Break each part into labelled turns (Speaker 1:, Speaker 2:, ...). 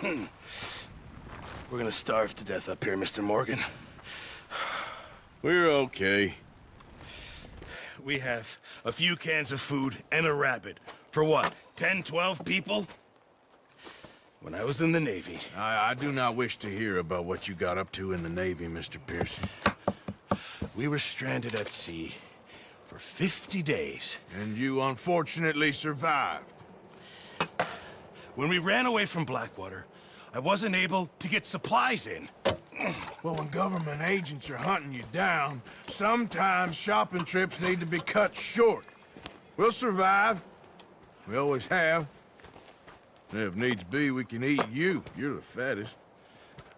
Speaker 1: We're gonna starve to death up here, Mr. Morgan.
Speaker 2: We're okay.
Speaker 1: We have a few cans of food and a rabbit. For what, 10, 12 people? When I was in the Navy...
Speaker 2: I do not wish to hear about what you got up to in the Navy, Mr. Pearson.
Speaker 1: We were stranded at sea for 50 days.
Speaker 2: And you unfortunately survived.
Speaker 1: When we ran away from Blackwater, I wasn't able to get supplies in.
Speaker 2: Well, when government agents are hunting you down, sometimes shopping trips need to be cut short. We'll survive. We always have. And if needs be, we can eat you. You're the fattest.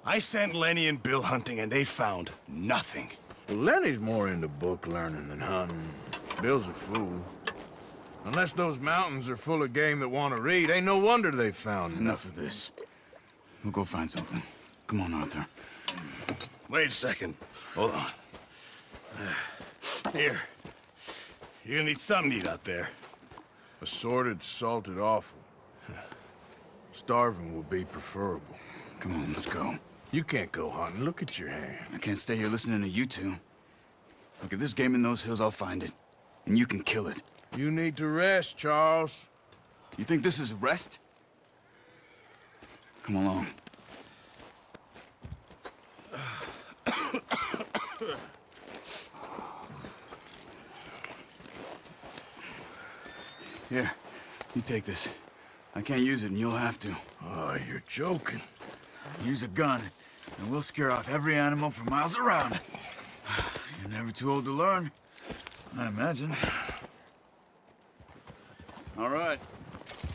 Speaker 1: I sent Lenny and Bill hunting, and they found nothing.
Speaker 2: Well, Lenny's more into book learning than hunting. Bill's a fool. Unless those mountains are full of game that want to read, ain't no wonder they found
Speaker 3: Enough of this. We'll go find something. Come on, Arthur.
Speaker 1: Wait a second. Hold on. Here. You're gonna need something to eat out there.
Speaker 2: Assorted, salted offal. Starving would be preferable.
Speaker 3: Come on, let's go.
Speaker 2: You can't go hunting. Look at your hand.
Speaker 3: I can't stay here listening to you two. Look, if there's game in those hills, I'll find it. And you can kill it.
Speaker 2: You need to rest, Charles.
Speaker 3: You think this is rest? Come along. Here, you take this. I can't use it, and you'll have to.
Speaker 2: Oh, you're joking.
Speaker 3: Use a gun, and we'll scare off every animal for miles around. You're never too old to learn, I imagine. All right,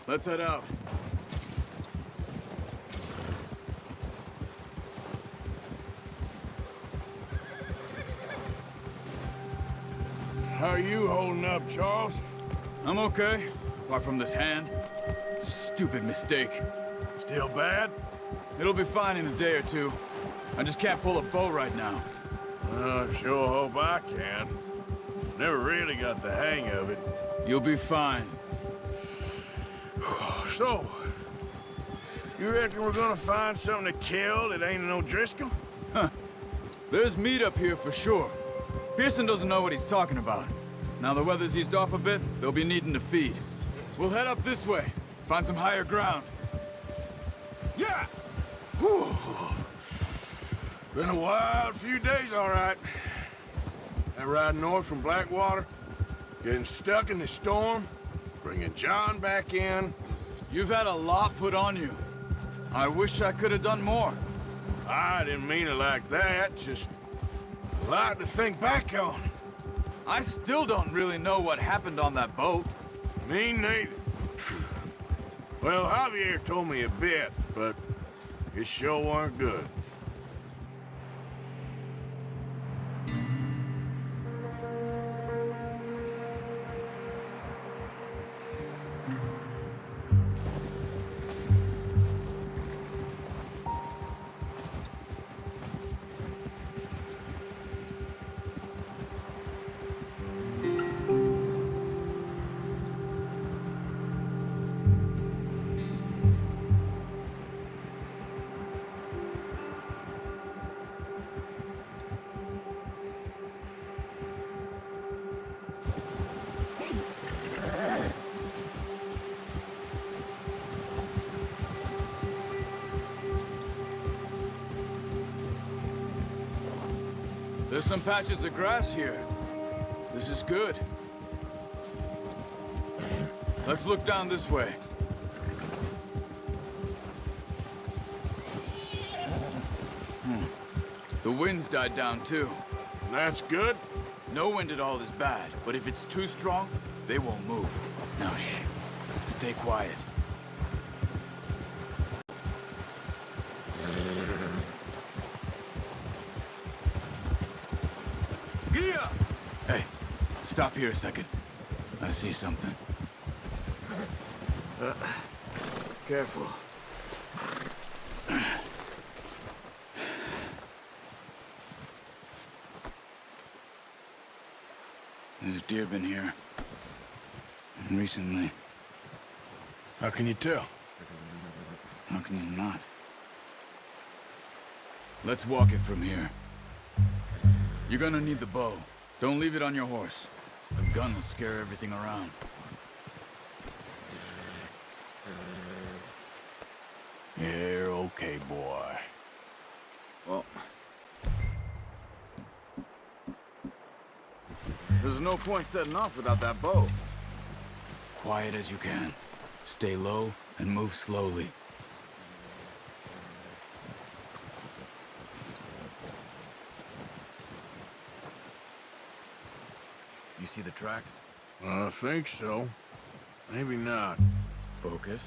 Speaker 3: let's head out.
Speaker 2: How are you holding up, Charles?
Speaker 3: I'm okay, apart from this hand. Stupid mistake.
Speaker 2: Still bad?
Speaker 3: It'll be fine in a day or two. I just can't pull a bow right now.
Speaker 2: I sure hope I can. Never really got the hang of it.
Speaker 3: You'll be fine.
Speaker 2: So, you reckon we're gonna find something to kill that ain't no Driscoll?
Speaker 3: There's meat up here for sure. Pearson doesn't know what he's talking about. Now the weather's eased off a bit, they'll be needing to feed. We'll head up this way, find some higher ground.
Speaker 2: Yeah! Whew. Been a wild few days, all right. That ride north from Blackwater, getting stuck in the storm, bringing John back in.
Speaker 3: You've had a lot put on you. I wish I could have done more.
Speaker 2: I didn't mean it like that, just a lot to think back on.
Speaker 3: I still don't really know what happened on that boat.
Speaker 2: Me neither. Well, Javier told me a bit, but it sure weren't good.
Speaker 3: There's some patches of grass here. This is good. Let's look down this way. The wind's died down too.
Speaker 2: That's good.
Speaker 3: No wind at all is bad, but if it's too strong, they won't move. Now shh. Stay quiet. Hey, stop here a second. I see something. Careful. There's deer been here. Recently.
Speaker 2: How can you tell?
Speaker 3: How can you not? Let's walk it from here. You're gonna need the bow. Don't leave it on your horse. The gun will scare everything around.
Speaker 2: You're okay, boy.
Speaker 3: Well... there's no point setting off without that bow. Quiet as you can. Stay low and move slowly. You see the tracks?
Speaker 2: I think so. Maybe not.
Speaker 3: Focus.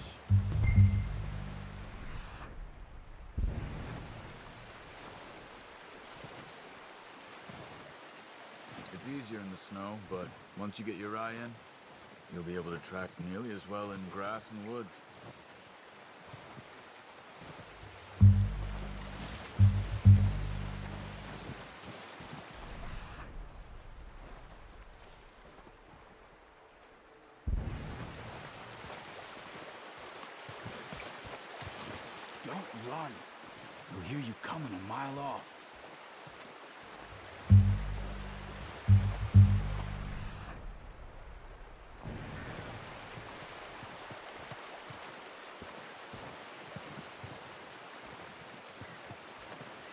Speaker 3: It's easier in the snow, but once you get your eye in, you'll be able to track nearly as well in grass and woods. Don't run. They'll hear you coming a mile off.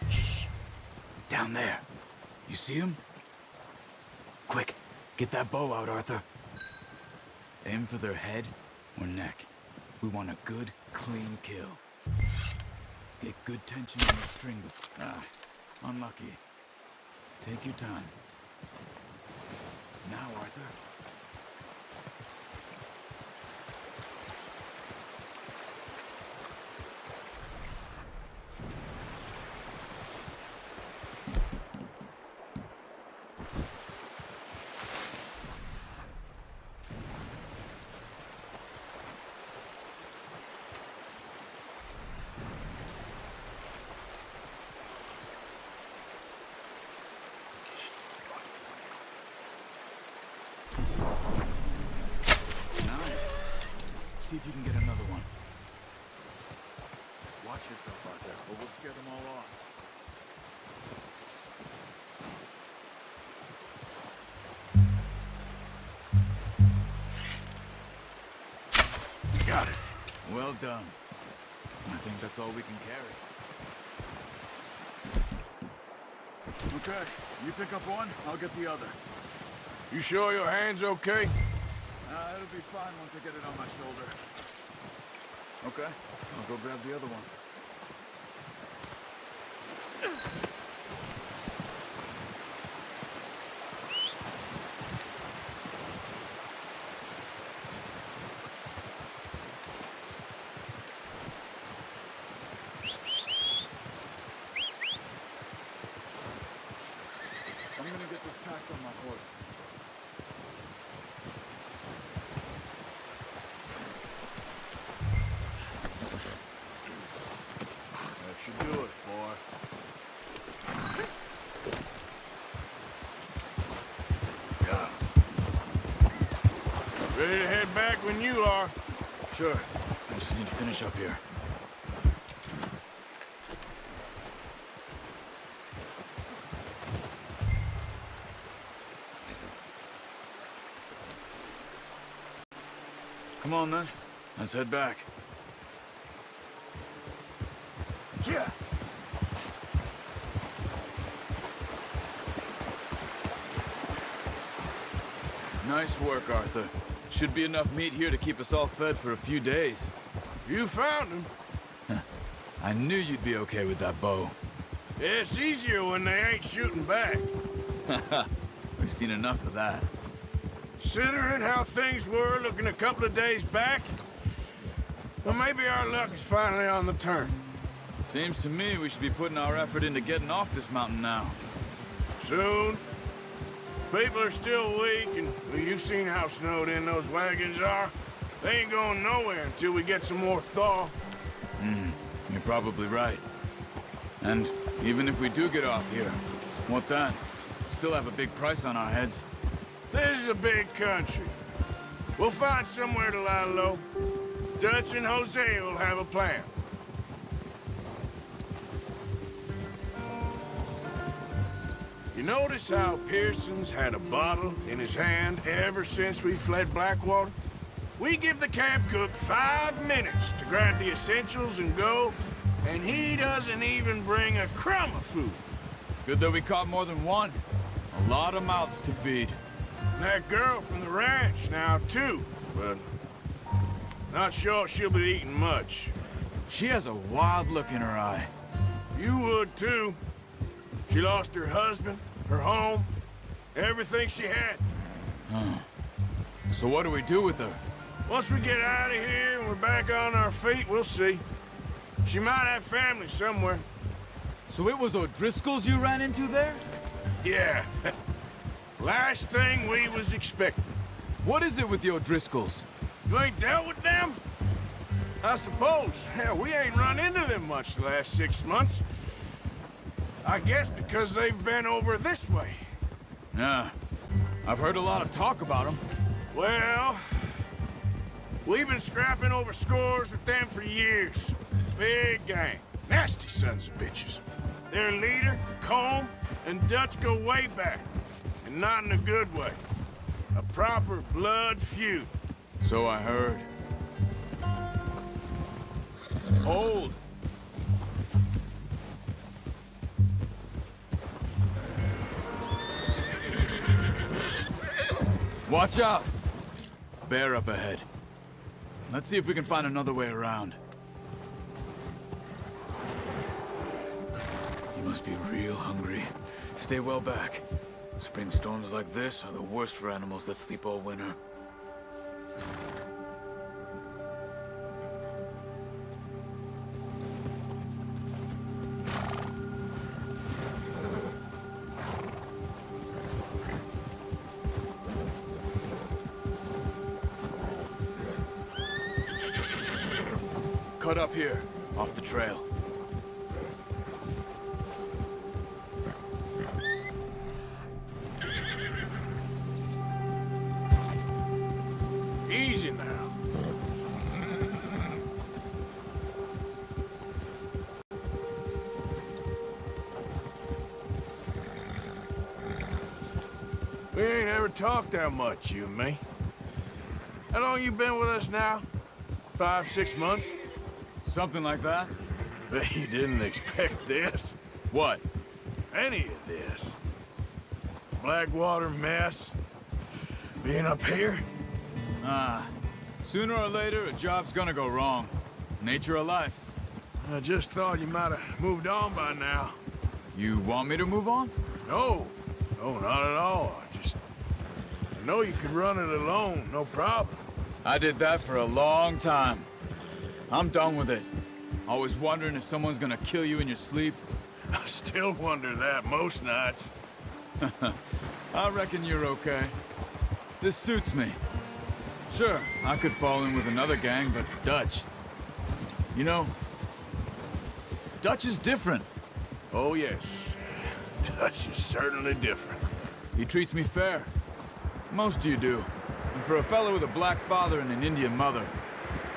Speaker 3: Shh. Down there. You see him? Quick, get that bow out, Arthur. Aim for their head or neck. We want a good, clean kill. Get good tension on the string, but... unlucky. Take your time. Now, Arthur. See if you can get another one. Watch yourself out there, or we'll scare them all off.
Speaker 2: Got it.
Speaker 3: Well done. I think that's all we can carry. Okay, you pick up one, I'll get the other.
Speaker 2: You sure your hand's okay?
Speaker 3: It'll be fine once I get it on my shoulder. Okay, I'll go grab the other one. I'm gonna get this packed on my horse.
Speaker 2: Should do it, boy. Yeah. Ready to head back when you are.
Speaker 3: Sure. I just need to finish up here. Come on, then. Let's head back.
Speaker 2: Yeah.
Speaker 3: Nice work, Arthur. Should be enough meat here to keep us all fed for a few days.
Speaker 2: You found him.
Speaker 3: I knew you'd be okay with that bow.
Speaker 2: It's easier when they ain't shooting back.
Speaker 3: We've seen enough of that.
Speaker 2: Considering how things were looking a couple of days back, well, maybe our luck is finally on the turn.
Speaker 3: Seems to me we should be putting our effort into getting off this mountain now.
Speaker 2: Soon. People are still weak, and well, you've seen how snowed in those wagons are. They ain't going nowhere until we get some more thaw.
Speaker 3: You're probably right. And even if we do get off here, what then? Still have a big price on our heads.
Speaker 2: This is a big country. We'll find somewhere to lie low. Dutch and Jose will have a plan. You notice how Pearson's had a bottle in his hand ever since we fled Blackwater? We give the camp cook 5 minutes to grab the essentials and go, and he doesn't even bring a crumb of food.
Speaker 3: Good that we caught more than one. A lot of mouths to feed.
Speaker 2: And that girl from the ranch now, too, but not sure she'll be eating much.
Speaker 3: She has a wild look in her eye.
Speaker 2: You would, too. She lost her husband, her home, everything she had.
Speaker 3: So what do we do with her?
Speaker 2: Once we get out of here and we're back on our feet, we'll see. She might have family somewhere.
Speaker 3: So it was O'Driscoll's you ran into there?
Speaker 2: Yeah. Last thing we was expecting.
Speaker 3: What is it with the O'Driscolls?
Speaker 2: You ain't dealt with them? I suppose. Hell, we ain't run into them much the last 6 months. I guess because they've been over this way.
Speaker 3: Yeah. I've heard a lot of talk about them.
Speaker 2: Well, we've been scrapping over scores with them for years. Big gang. Nasty sons of bitches. Their leader, Combe, and Dutch go way back. And not in a good way. A proper blood feud.
Speaker 3: So I heard. Hold. Watch out! Bear up ahead. Let's see if we can find another way around. You must be real hungry. Stay well back. Spring storms like this are the worst for animals that sleep all winter. Cut up here, off the trail.
Speaker 2: Easy now. We ain't ever talked that much, you and me. How long you been with us now? 5, 6 months?
Speaker 3: Something like that?
Speaker 2: Bet you didn't expect this.
Speaker 3: What?
Speaker 2: Any of this. Blackwater mess. Being up here?
Speaker 3: Sooner or later, a job's gonna go wrong. Nature of life.
Speaker 2: I just thought you might have moved on by now.
Speaker 3: You want me to move on?
Speaker 2: No. No, not at all. I know you could run it alone, no problem.
Speaker 3: I did that for a long time. I'm done with it. Always wondering if someone's gonna kill you in your sleep.
Speaker 2: I still wonder that most nights.
Speaker 3: I reckon you're okay. This suits me. Sure, I could fall in with another gang, but Dutch... You know, Dutch is different.
Speaker 2: Oh, yes. Dutch is certainly different.
Speaker 3: He treats me fair. Most of you do. And for a fellow with a black father and an Indian mother,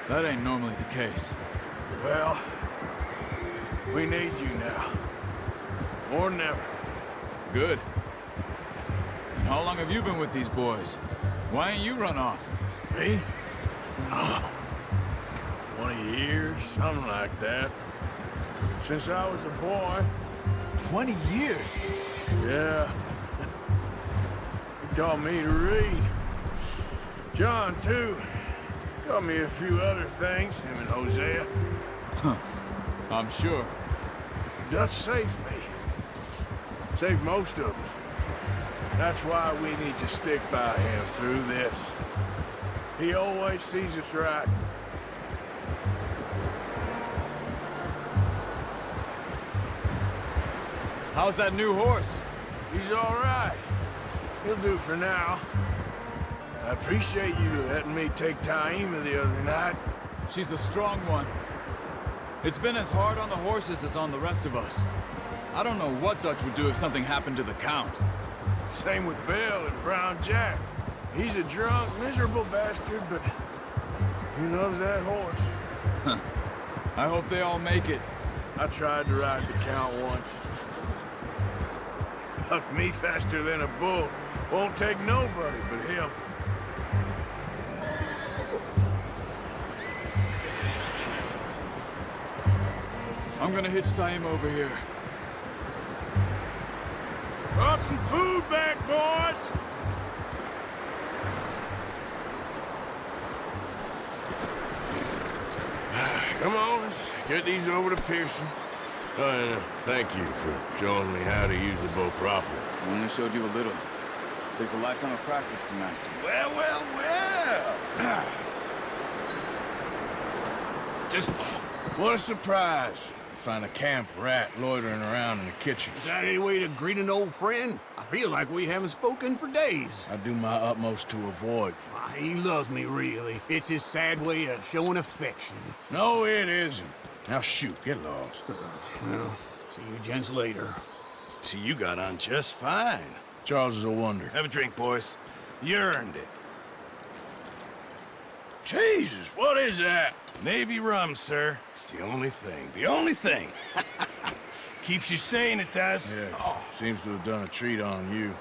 Speaker 3: that ain't normally the case.
Speaker 2: Well, we need you now. More than ever.
Speaker 3: Good. And how long have you been with these boys? Why ain't you run off?
Speaker 2: Me? Oh, 20 years, something like that. Since I was a boy.
Speaker 3: 20 years?
Speaker 2: Yeah. He taught me to read. John, too. Taught me a few other things, him and Hosea.
Speaker 3: I'm sure.
Speaker 2: Dutch saved me. Saved most of us. That's why we need to stick by him through this. He always sees us right.
Speaker 3: How's that new horse?
Speaker 2: He's all right. He'll do for now. I appreciate you letting me take Taima the other night.
Speaker 3: She's a strong one. It's been as hard on the horses as on the rest of us. I don't know what Dutch would do if something happened to the Count.
Speaker 2: Same with Bill and Brown Jack. He's a drunk, miserable bastard, but he loves that horse.
Speaker 3: I hope they all make it.
Speaker 2: I tried to ride the Count once. Fuck me faster than a bull. Won't take nobody but him.
Speaker 3: I'm gonna hitch tie him over here.
Speaker 2: Brought some food back, boys! Come on, let's get these over to Pearson. Oh, and thank you for showing me how to use the bow properly.
Speaker 3: I only showed you a little. Takes a lifetime of practice to master.
Speaker 1: Well, well, well.
Speaker 2: Just what a surprise. Find a camp rat loitering around in the kitchen.
Speaker 4: Is that any way to greet an old friend? I feel like we haven't spoken for days.
Speaker 2: I do my utmost to avoid you.
Speaker 4: Why, he loves me, really. It's his sad way of showing affection.
Speaker 2: No, it isn't. Now shoot, get lost.
Speaker 4: Well, see you gents later.
Speaker 1: See, you got on just fine.
Speaker 2: Charles is a wonder.
Speaker 1: Have a drink, boys. You earned it.
Speaker 2: Jesus, what is that?
Speaker 1: Navy rum, sir. It's the only thing. The only thing. Keeps you sane, it does.
Speaker 2: Yeah, seems to have done a treat on you.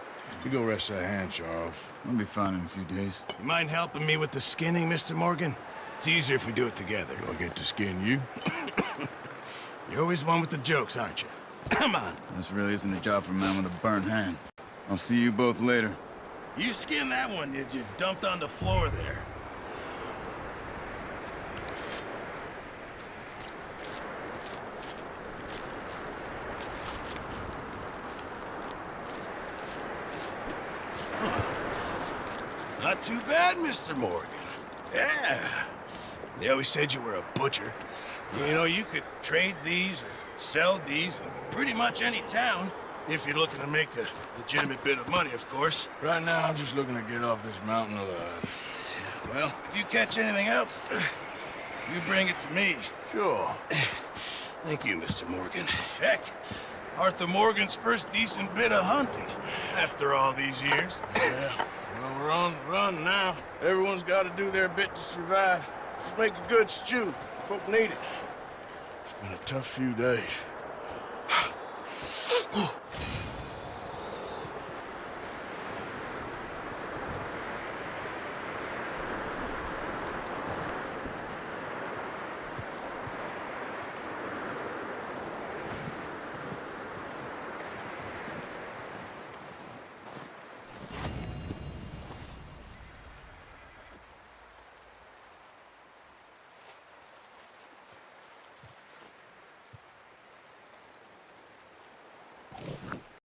Speaker 2: You go rest that hand, Charles.
Speaker 3: I'll be fine in a few days.
Speaker 1: You mind helping me with the skinning, Mr. Morgan? It's easier if we do it together.
Speaker 2: Do I get to skin you?
Speaker 1: You're always one with the jokes, aren't you? Come on.
Speaker 3: This really isn't a job for a man with a burnt hand. I'll see you both later.
Speaker 1: You skinned that one you dumped on the floor there. Not too bad, Mr. Morgan. Yeah. They always said you were a butcher. You know, you could trade these or sell these in pretty much any town. If you're looking to make a legitimate bit of money, of course.
Speaker 2: Right now, I'm just looking to get off this mountain alive.
Speaker 1: Well, if you catch anything else, you bring it to me.
Speaker 2: Sure.
Speaker 1: Thank you, Mr. Morgan. Heck, Arthur Morgan's first decent bit of hunting after all these years.
Speaker 2: Yeah. Well, we're on the run now. Everyone's got to do their bit to survive. Just make a good stew. Folk need it. It's been a tough few days.